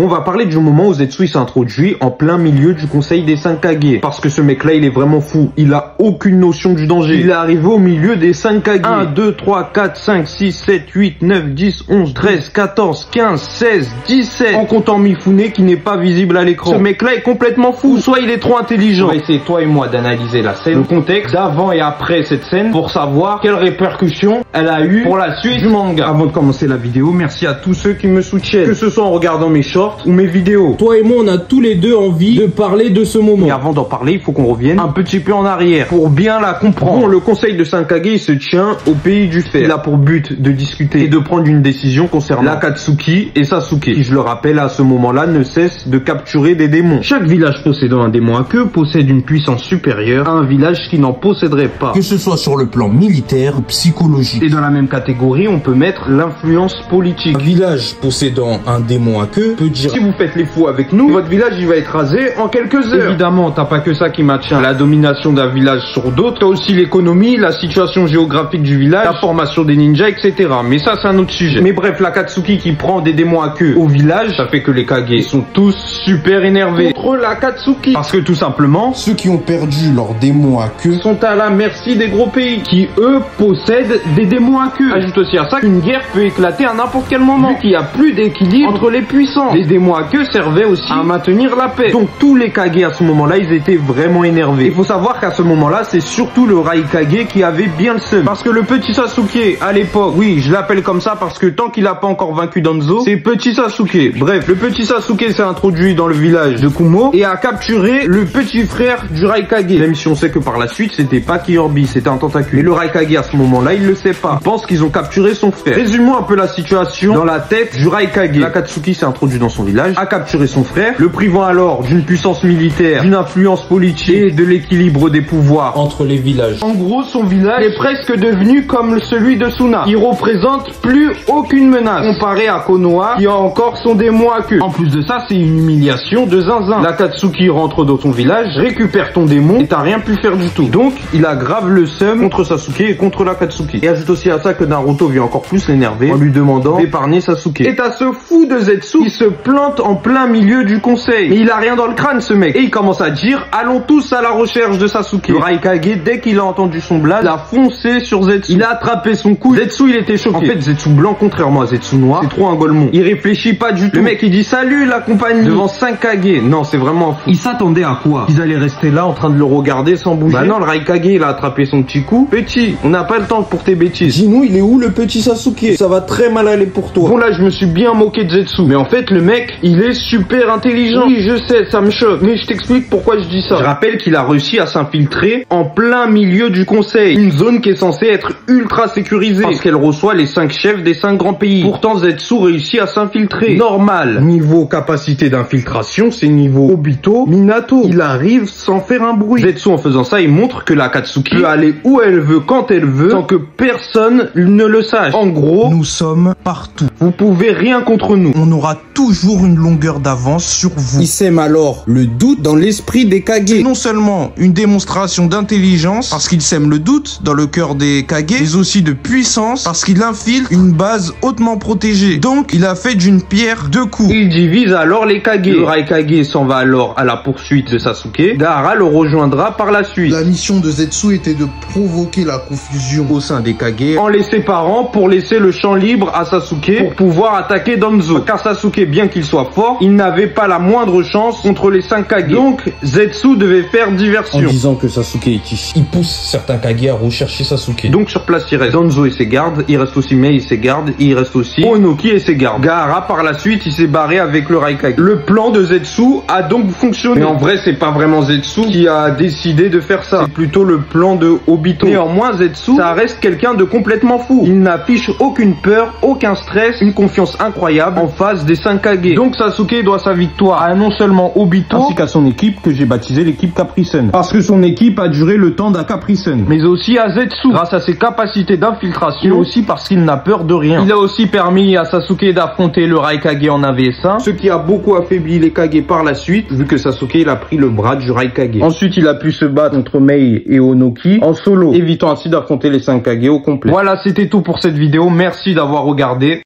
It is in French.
On va parler du moment où Zetsu s'est introduit en plein milieu du conseil des 5 Kage. Parce que ce mec-là, il est vraiment fou. Il a aucune notion du danger. Il est arrivé au milieu des 5 Kage. 1, 2, 3, 4, 5, 6, 7, 8, 9, 10, 11, 13, 14, 15, 16, 17. En comptant Mifune qui n'est pas visible à l'écran. Ce mec-là est complètement fou. Soit il est trop intelligent. On va essayer, toi et moi, d'analyser la scène, le contexte d'avant et après cette scène pour savoir quelles répercussions elle a eu pour la suite du manga. Avant de commencer la vidéo, merci à tous ceux qui me soutiennent. Que ce soit en regardant mes shorts ou mes vidéos. Toi et moi, on a tous les deux envie de parler de ce moment. Et avant d'en parler, il faut qu'on revienne un petit peu en arrière pour bien la comprendre. Bon, le conseil de 5 Kage, il se tient au pays du fer. Il a pour but de discuter et de prendre une décision concernant l'Akatsuki et Sasuke, qui, je le rappelle, à ce moment-là, ne cesse de capturer des démons. Chaque village possédant un démon à queue possède une puissance supérieure à un village qui n'en posséderait pas. Que ce soit sur le plan militaire ou psychologique. Et dans la même catégorie, on peut mettre l'influence politique. Un village possédant un démon à queue peut dire: si vous faites les fous avec nous, votre village il va être rasé en quelques heures. Évidemment, t'as pas que ça qui maintient la domination d'un village sur d'autres. T'as aussi l'économie, la situation géographique du village, la formation des ninjas, etc. Mais ça, c'est un autre sujet. Mais bref, l'Akatsuki qui prend des démons à queue au village, ça fait que les Kage sont tous super énervés contre l'Akatsuki. Parce que tout simplement, ceux qui ont perdu leurs démons à queue sont à la merci des gros pays qui, eux, possèdent des démons à queue. Ajoute aussi à ça qu'une guerre peut éclater à n'importe quel moment, vu qu'il n'y a plus d'équilibre entre les puissants. Les démons à queue servaient aussi à maintenir la paix. Donc tous les Kage à ce moment-là, ils étaient vraiment énervés. Il faut savoir qu'à ce moment-là, c'est surtout le Raikage qui avait bien le seum. Parce que le petit Sasuke, à l'époque, oui, je l'appelle comme ça parce que tant qu'il n'a pas encore vaincu Danzo, c'est petit Sasuke. Bref, le petit Sasuke s'est introduit dans le village de Kumo et a capturé le petit frère du Raikage. Même si on sait que par la suite, c'était pas Kyorbi, c'était un tentacule. Et le Raikage à ce moment-là, il le sait pas. Il pense qu'ils ont capturé son frère. Résumons un peu la situation dans la tête du Raikage. L'Akatsuki s'est introduit dans son village, a capturé son frère, le privant alors d'une puissance militaire, d'une influence politique et de l'équilibre des pouvoirs entre les villages. En gros, son village est presque devenu comme celui de Suna. Il représente plus aucune menace comparé à Konoha qui a encore son démon à queue. En plus de ça, c'est une humiliation de zinzin. L'Akatsuki rentre dans ton village, récupère ton démon et t'as rien pu faire du tout. Donc, il aggrave le seum contre Sasuke et contre l'Akatsuki. Et ajoute aussi à ça que Naruto vient encore plus l'énerver en lui demandant d'épargner Sasuke. Et t'as ce fou de Zetsu qui se plante en plein milieu du conseil. Mais il a rien dans le crâne, ce mec. Et il commence à dire: allons tous à la recherche de Sasuke. Le Raikage, dès qu'il a entendu son blaze, il a foncé sur Zetsu. Il a attrapé son coude. Zetsu, il était choqué. En fait, Zetsu blanc, contrairement à Zetsu noir, c'est trop un golemon. Il réfléchit pas du tout. Le mec, il dit: salut la compagnie, devant 5 Kage. Non, c'est vraiment un fou. Il s'attendait à quoi? Ils allaient rester là en train de le regarder sans bouger. Bah non, le Raikage, il a attrapé son petit coup. Petit, on n'a pas le temps pour tes bêtises. Dis-nous, il est où le petit Sasuke? Ça va très mal aller pour toi. Bon, là, je me suis bien moqué de Zetsu. Mais en fait, le mec, il est super intelligent. Oui, je sais, ça me choque. Mais je t'explique pourquoi je dis ça. Je rappelle qu'il a réussi à s'infiltrer en plein milieu du conseil. Une zone qui est censée être ultra sécurisée. Parce qu'elle reçoit les 5 chefs des 5 grands pays. Pourtant, Zetsu réussit à s'infiltrer. Normal. Niveau capacité d'infiltration, c'est niveau Obito, Minato. Il arrive sans faire un bruit. Zetsu, en faisant ça, il montre que l'Akatsuki peut aller où elle veut, quand elle veut, sans que personne ne le sache. En gros, nous sommes partout. Vous pouvez rien contre nous. On aura toujours une longueur d'avance sur vous. Il sème alors le doute dans l'esprit des Kage. C'est non seulement une démonstration d'intelligence, parce qu'il sème le doute dans le cœur des Kage, mais aussi de puissance, parce qu'il infiltre une base hautement protégée. Donc, il a fait d'une pierre deux coups. Il divise alors les Kage. Le Raikage s'en va alors à la poursuite de Sasuke. Gaara le rejoindra par la suite. La mission de Zetsu était de provoquer la confusion au sein des Kage, en les séparant pour laisser le champ libre à Sasuke pour pouvoir attaquer Danzo. Car Sasuke, bien qu'il soit fort, il n'avait pas la moindre chance contre les 5 Kage. Donc, Zetsu devait faire diversion. En disant que Sasuke est ici, il pousse certains Kage à rechercher Sasuke. Donc sur place, il reste Danzo et ses gardes, il reste aussi Mei et ses gardes, et il reste aussi Onoki et ses gardes. Gaara, par la suite, il s'est barré avec le Raikage. Le plan de Zetsu a donc fonctionné. Mais en vrai, c'est pas vraiment Zetsu qui a décidé de faire ça. C'est plutôt le plan de Obito. Néanmoins, Zetsu, ça reste quelqu'un de complètement fou. Il n'affiche aucune peur, aucun stress, une confiance incroyable en face des 5 Kage. Donc Sasuke doit sa victoire à non seulement Obito, ainsi qu'à son équipe que j'ai baptisé l'équipe Capricen. Parce que son équipe a duré le temps d'Akapricen. Mais aussi à Zetsu, grâce à ses capacités d'infiltration, et aussi parce qu'il n'a peur de rien. Il a aussi permis à Sasuke d'affronter le Raikage en 1v1, ce qui a beaucoup affaibli les Kage par la suite, vu que Sasuke il a pris le bras du Raikage. Ensuite, il a pu se battre contre Mei et Onoki en solo, évitant ainsi d'affronter les 5 Kage au complet. Voilà, c'était tout pour cette vidéo. Merci d'avoir regardé.